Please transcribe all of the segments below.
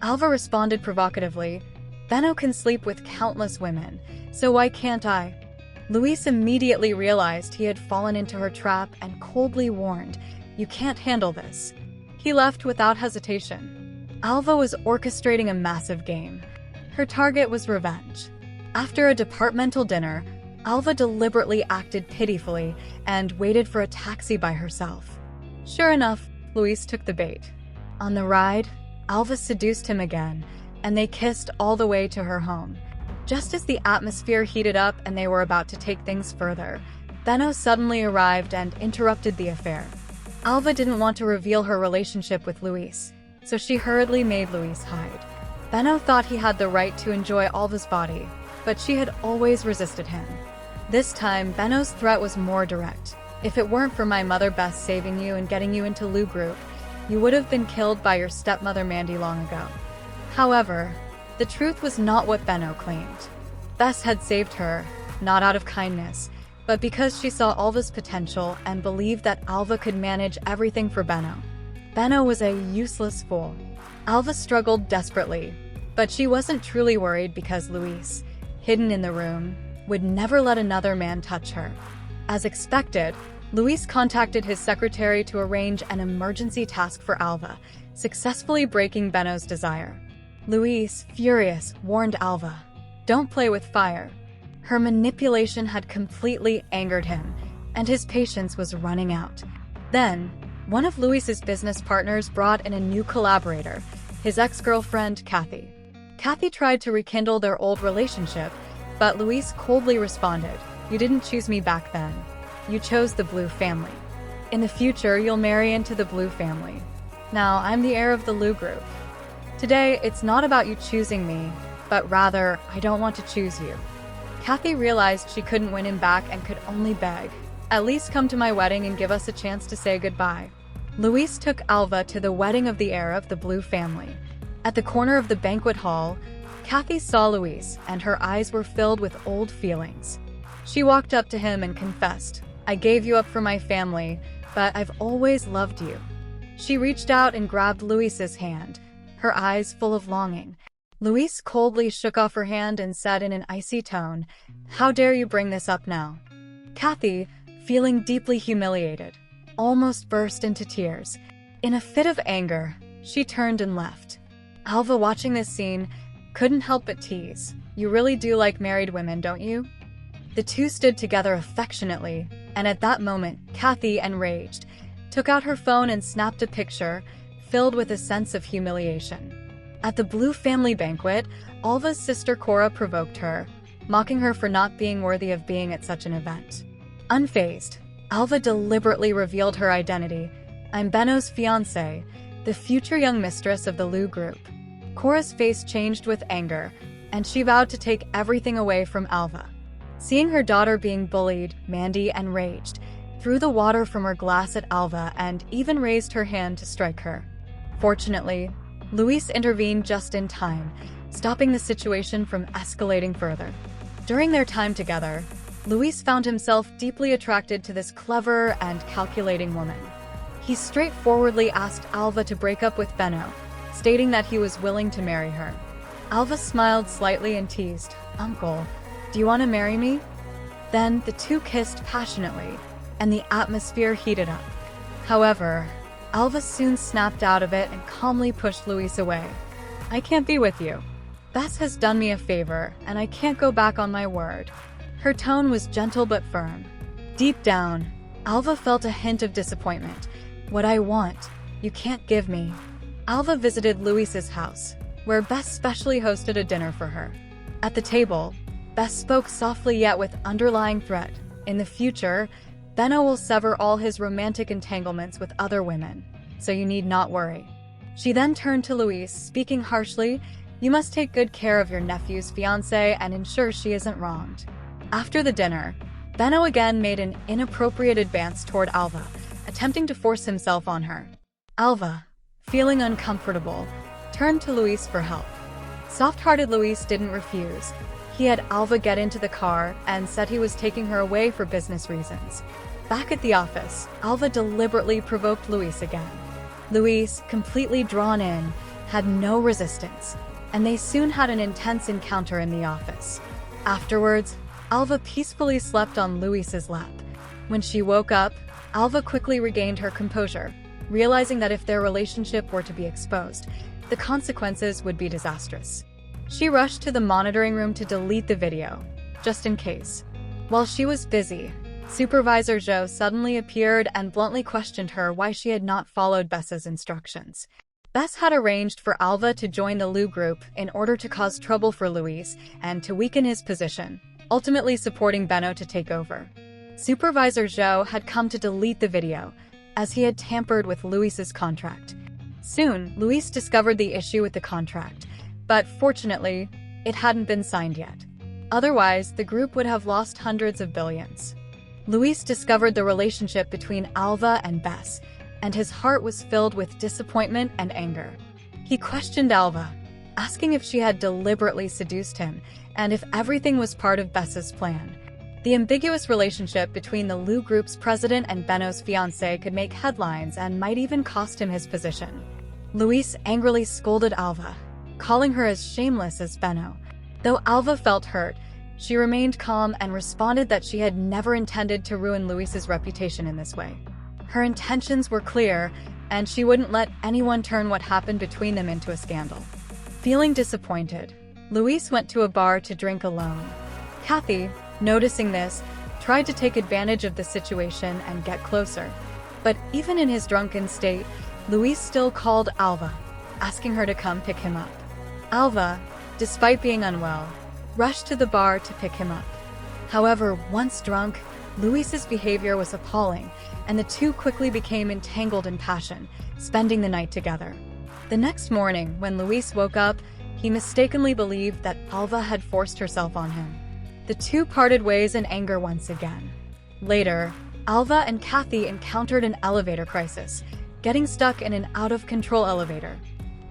Alva responded provocatively, "Benno can sleep with countless women, so why can't I?" Luis immediately realized he had fallen into her trap and coldly warned, "You can't handle this." He left without hesitation. Alva was orchestrating a massive game. Her target was revenge. After a departmental dinner, Alva deliberately acted pitifully and waited for a taxi by herself. Sure enough, Luis took the bait. On the ride, Alva seduced him again, and they kissed all the way to her home. Just as the atmosphere heated up and they were about to take things further, Benno suddenly arrived and interrupted the affair. Alva didn't want to reveal her relationship with Luis, so she hurriedly made Luis hide. Benno thought he had the right to enjoy Alva's body, but she had always resisted him. This time, Benno's threat was more direct. "If it weren't for my mother Bess saving you and getting you into Lou Group, you would have been killed by your stepmother Mandy long ago." However, the truth was not what Benno claimed. Bess had saved her, not out of kindness, but because she saw Alva's potential and believed that Alva could manage everything for Benno. Benno was a useless fool. Alva struggled desperately, but she wasn't truly worried because Luis, hidden in the room, would never let another man touch her. As expected, Luis contacted his secretary to arrange an emergency task for Alva, successfully breaking Benno's desire. Luis, furious, warned Alva, "Don't play with fire." Her manipulation had completely angered him, and his patience was running out. Then, one of Luis's business partners brought in a new collaborator, his ex-girlfriend, Kathy. Kathy tried to rekindle their old relationship, but Luis coldly responded, "You didn't choose me back then. You chose the Blue family. In the future, you'll marry into the Blue family. Now, I'm the heir of the Lou Group. Today, it's not about you choosing me, but rather, I don't want to choose you." Kathy realized she couldn't win him back and could only beg, "At least come to my wedding and give us a chance to say goodbye." Luis took Alva to the wedding of the heir of the Blue family. At the corner of the banquet hall, Kathy saw Luis, and her eyes were filled with old feelings. She walked up to him and confessed, "I gave you up for my family, but I've always loved you." She reached out and grabbed Luis's hand, her eyes full of longing. Luis coldly shook off her hand and said in an icy tone, "How dare you bring this up now?" Kathy, feeling deeply humiliated, almost burst into tears. In a fit of anger, she turned and left. Alva, watching this scene, couldn't help but tease, "You really do like married women, don't you?" The two stood together affectionately, and at that moment, Kathy, enraged, took out her phone and snapped a picture, filled with a sense of humiliation. At the Blue family banquet, Alva's sister Cora provoked her, mocking her for not being worthy of being at such an event. Unfazed, Alva deliberately revealed her identity. "I'm Benno's fiancé, the future young mistress of the Lou Group." Cora's face changed with anger, and she vowed to take everything away from Alva. Seeing her daughter being bullied, Mandy, enraged, threw the water from her glass at Alva and even raised her hand to strike her. Fortunately, Luis intervened just in time, stopping the situation from escalating further. During their time together, Luis found himself deeply attracted to this clever and calculating woman. He straightforwardly asked Alva to break up with Benno, stating that he was willing to marry her. Alva smiled slightly and teased, "Uncle, do you want to marry me?" Then the two kissed passionately, and the atmosphere heated up. However, Alva soon snapped out of it and calmly pushed Luis away. "I can't be with you. Bess has done me a favor, and I can't go back on my word." Her tone was gentle but firm. Deep down, Alva felt a hint of disappointment. "What I want, you can't give me." Alva visited Luis's house, where Bess specially hosted a dinner for her. At the table, Bess spoke softly yet with underlying threat. "In the future, Benno will sever all his romantic entanglements with other women, so you need not worry." She then turned to Luis, speaking harshly, "You must take good care of your nephew's fiancée and ensure she isn't wronged." After the dinner, Benno again made an inappropriate advance toward Alva, attempting to force himself on her. Alva, feeling uncomfortable, turned to Luis for help. Soft-hearted Luis didn't refuse. He had Alva get into the car and said he was taking her away for business reasons. Back at the office, Alva deliberately provoked Luis again. Luis, completely drawn in, had no resistance, and they soon had an intense encounter in the office. Afterwards, Alva peacefully slept on Luis's lap. When she woke up, Alva quickly regained her composure, realizing that if their relationship were to be exposed, the consequences would be disastrous. She rushed to the monitoring room to delete the video, just in case. While she was busy, Supervisor Zhou suddenly appeared and bluntly questioned her why she had not followed Bess's instructions. Bess had arranged for Alva to join the Lu group in order to cause trouble for Luis and to weaken his position, ultimately supporting Benno to take over. Supervisor Zhou had come to delete the video, as he had tampered with Luis's contract. Soon, Luis discovered the issue with the contract, but fortunately, it hadn't been signed yet. Otherwise, the group would have lost hundreds of billions. Luis discovered the relationship between Alva and Bess, and his heart was filled with disappointment and anger. He questioned Alva, asking if she had deliberately seduced him and if everything was part of Bess's plan. The ambiguous relationship between the Lu group's president and Benno's fiancé could make headlines and might even cost him his position. Luis angrily scolded Alva, calling her as shameless as Benno. Though Alva felt hurt, she remained calm and responded that she had never intended to ruin Luis's reputation in this way. Her intentions were clear, and she wouldn't let anyone turn what happened between them into a scandal. Feeling disappointed, Luis went to a bar to drink alone. Kathy, noticing this, tried to take advantage of the situation and get closer. But even in his drunken state, Luis still called Alva, asking her to come pick him up. Alva, despite being unwell, rushed to the bar to pick him up. However, once drunk, Luis's behavior was appalling, and the two quickly became entangled in passion, spending the night together. The next morning, when Luis woke up, he mistakenly believed that Alva had forced herself on him. The two parted ways in anger once again. Later, Alva and Kathy encountered an elevator crisis, getting stuck in an out-of-control elevator.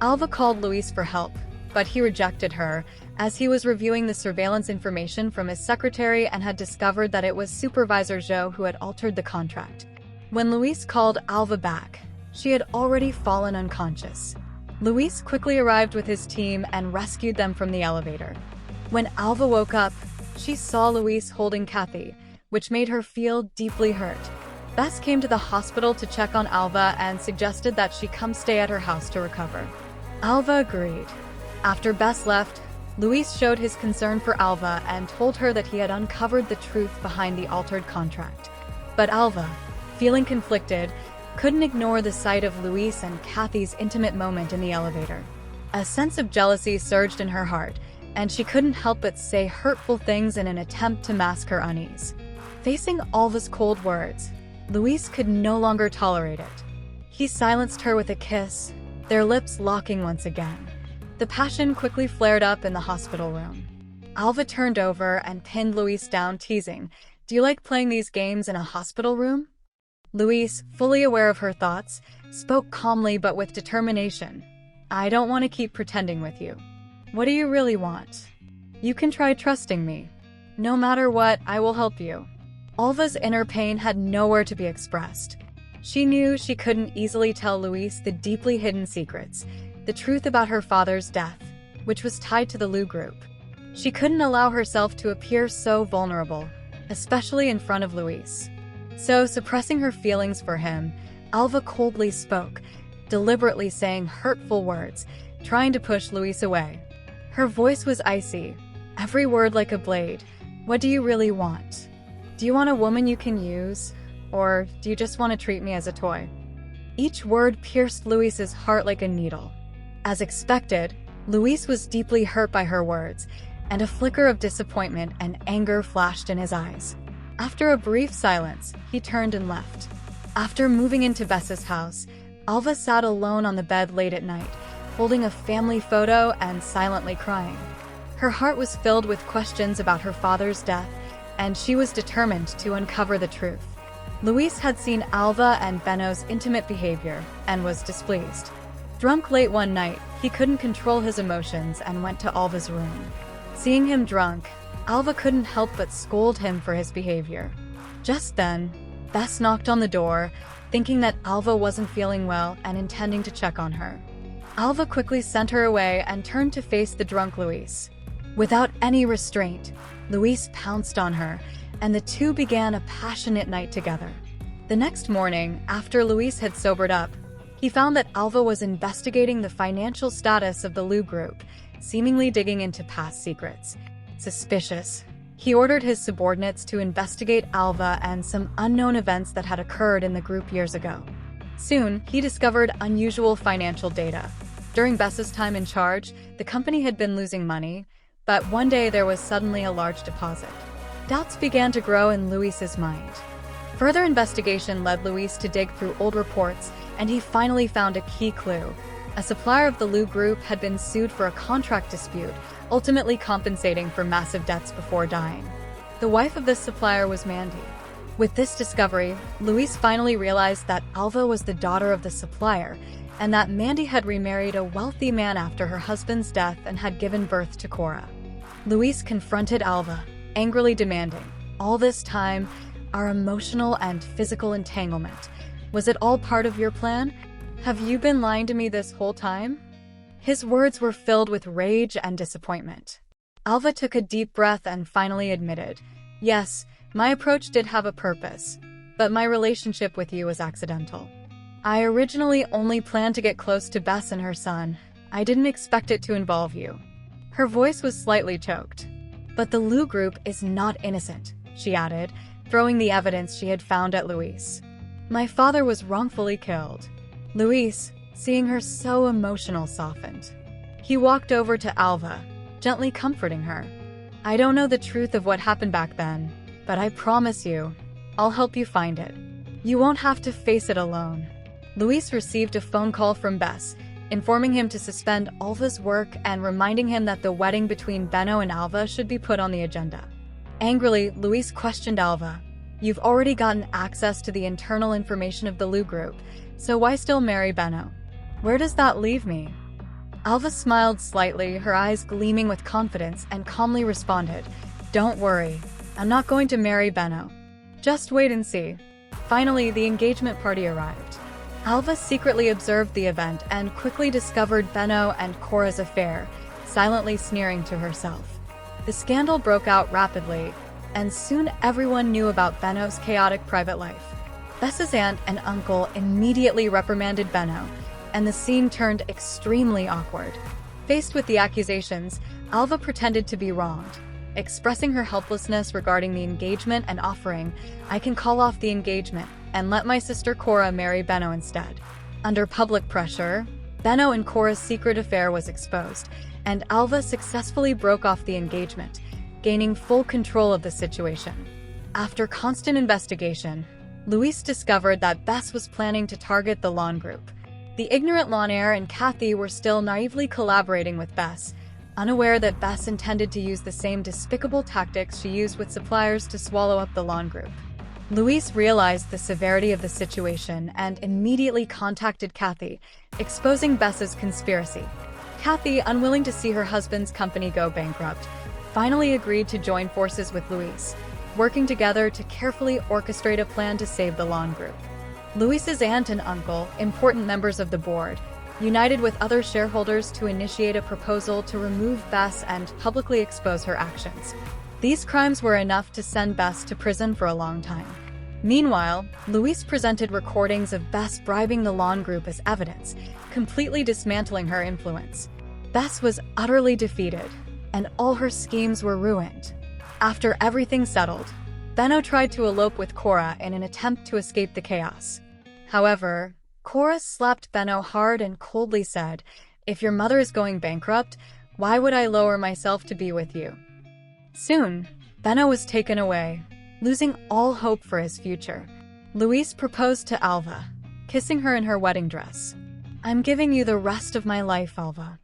Alva called Luis for help, but he rejected her, as he was reviewing the surveillance information from his secretary and had discovered that it was Supervisor Zhou who had altered the contract. When Luis called Alva back, she had already fallen unconscious. Luis quickly arrived with his team and rescued them from the elevator. When Alva woke up, she saw Luis holding Kathy, which made her feel deeply hurt. Bess came to the hospital to check on Alva and suggested that she come stay at her house to recover. Alva agreed. After Bess left, Luis showed his concern for Alva and told her that he had uncovered the truth behind the altered contract. But Alva, feeling conflicted, couldn't ignore the sight of Luis and Kathy's intimate moment in the elevator. A sense of jealousy surged in her heart, and she couldn't help but say hurtful things in an attempt to mask her unease. Facing Alva's cold words, Luis could no longer tolerate it. He silenced her with a kiss, their lips locking once again. The passion quickly flared up in the hospital room. Alva turned over and pinned Luis down, teasing, "Do you like playing these games in a hospital room?" Luis, fully aware of her thoughts, spoke calmly but with determination. "I don't want to keep pretending with you. What do you really want? You can try trusting me. No matter what, I will help you." Alva's inner pain had nowhere to be expressed. She knew she couldn't easily tell Luis the deeply hidden secrets, the truth about her father's death, which was tied to the Lu group. She couldn't allow herself to appear so vulnerable, especially in front of Luis. So, suppressing her feelings for him, Alva coldly spoke, deliberately saying hurtful words, trying to push Luis away. Her voice was icy, every word like a blade. "What do you really want? Do you want a woman you can use? Or do you just want to treat me as a toy?" Each word pierced Luis's heart like a needle. As expected, Luis was deeply hurt by her words, and a flicker of disappointment and anger flashed in his eyes. After a brief silence, he turned and left. After moving into Bess's house, Alva sat alone on the bed late at night, holding a family photo and silently crying. Her heart was filled with questions about her father's death, and she was determined to uncover the truth. Luis had seen Alva and Benno's intimate behavior and was displeased. Drunk late one night, he couldn't control his emotions and went to Alva's room. Seeing him drunk, Alva couldn't help but scold him for his behavior. Just then, Bess knocked on the door, thinking that Alva wasn't feeling well and intending to check on her. Alva quickly sent her away and turned to face the drunk Luis. Without any restraint, Luis pounced on her, and the two began a passionate night together. The next morning, after Luis had sobered up, he found that Alva was investigating the financial status of the Lu group, seemingly digging into past secrets. Suspicious. He ordered his subordinates to investigate Alva and some unknown events that had occurred in the group years ago. Soon, he discovered unusual financial data. During Bess's time in charge, the company had been losing money, but one day there was suddenly a large deposit. Doubts began to grow in Luis's mind. Further investigation led Luis to dig through old reports, and he finally found a key clue. A supplier of the Lu group had been sued for a contract dispute, ultimately compensating for massive debts before dying. The wife of this supplier was Mandy. With this discovery, Luis finally realized that Alva was the daughter of the supplier, and that Mandy had remarried a wealthy man after her husband's death and had given birth to Cora. Luis confronted Alva, angrily demanding, "All this time, our emotional and physical entanglement, was it all part of your plan? Have you been lying to me this whole time?" His words were filled with rage and disappointment. Alva took a deep breath and finally admitted, "Yes, my approach did have a purpose, but my relationship with you was accidental. I originally only planned to get close to Bess and her son. I didn't expect it to involve you." Her voice was slightly choked. "But the Lu group is not innocent," she added, throwing the evidence she had found at Luis. "My father was wrongfully killed." Luis, seeing her so emotional, softened. He walked over to Alva, gently comforting her. "I don't know the truth of what happened back then, but I promise you, I'll help you find it. You won't have to face it alone." Luis received a phone call from Bess, informing him to suspend Alva's work and reminding him that the wedding between Benno and Alva should be put on the agenda. Angrily, Luis questioned Alva. "You've already gotten access to the internal information of the Lu group, so why still marry Benno? Where does that leave me?" Alva smiled slightly, her eyes gleaming with confidence, and calmly responded, "Don't worry, I'm not going to marry Benno. Just wait and see." Finally, the engagement party arrived. Alva secretly observed the event and quickly discovered Benno and Cora's affair, silently sneering to herself. The scandal broke out rapidly, and soon everyone knew about Benno's chaotic private life. Bess's aunt and uncle immediately reprimanded Benno, and the scene turned extremely awkward. Faced with the accusations, Alva pretended to be wronged, expressing her helplessness regarding the engagement and offering, "I can call off the engagement and let my sister Cora marry Benno instead." Under public pressure, Benno and Cora's secret affair was exposed, and Alva successfully broke off the engagement, gaining full control of the situation. After constant investigation, Luis discovered that Bess was planning to target the Lawn Group. The ignorant Lanaire and Kathy were still naively collaborating with Bess, unaware that Bess intended to use the same despicable tactics she used with suppliers to swallow up the Lawn Group. Luis realized the severity of the situation and immediately contacted Kathy, exposing Bess's conspiracy. Kathy, unwilling to see her husband's company go bankrupt, finally agreed to join forces with Luis, working together to carefully orchestrate a plan to save the Lawn Group. Luis's aunt and uncle, important members of the board, united with other shareholders to initiate a proposal to remove Bess and publicly expose her actions. These crimes were enough to send Bess to prison for a long time. Meanwhile, Luis presented recordings of Bess bribing the Lawn Group as evidence, completely dismantling her influence. Bess was utterly defeated, and all her schemes were ruined. After everything settled, Benno tried to elope with Cora in an attempt to escape the chaos. However, Cora slapped Benno hard and coldly said, "If your mother is going bankrupt, why would I lower myself to be with you?" Soon, Benno was taken away, losing all hope for his future. Luis proposed to Alva, kissing her in her wedding dress. "I'm giving you the rest of my life, Alva.